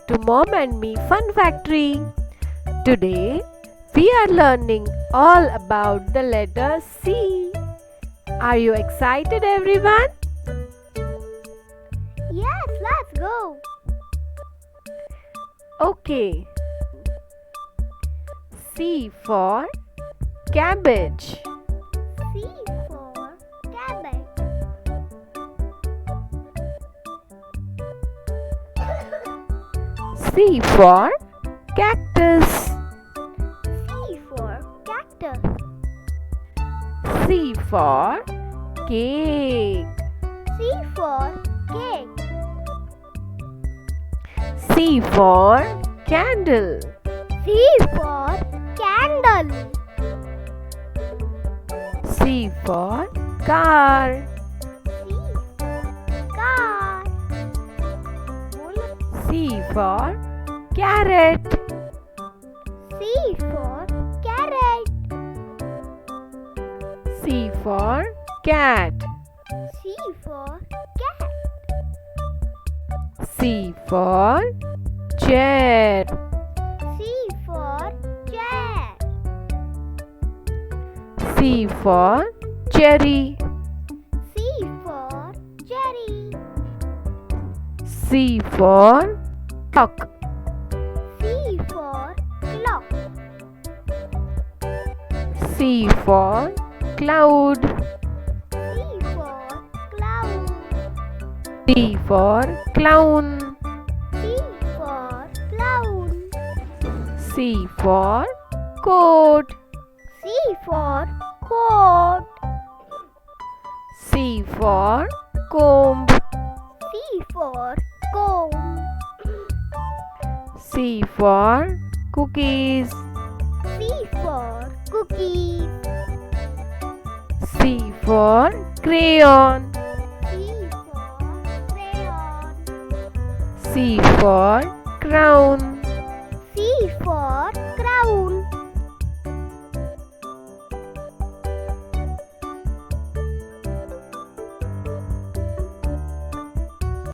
back to Mom and Me Fun Factory. Today we are learning all about the letter C. Are you excited, everyone? Yes, let's go. Okay. C for cabbage. C for cabbage. C for cactus. C for cactus. C for cake. C for cake. C for candle. C for candle. C for car. C for car. C for carrot. C for carrot. C for cat. C for cat. C for chair. C for chair. C for cherry. C for cherry. C for clock. C for clock. C for cloud. C for cloud. C for clown. C for clown. C for coat. C for coat. C for comb. C for comb. C for cookies. C for cookies. C for crayon. C for crayon. C for crown. C for crown.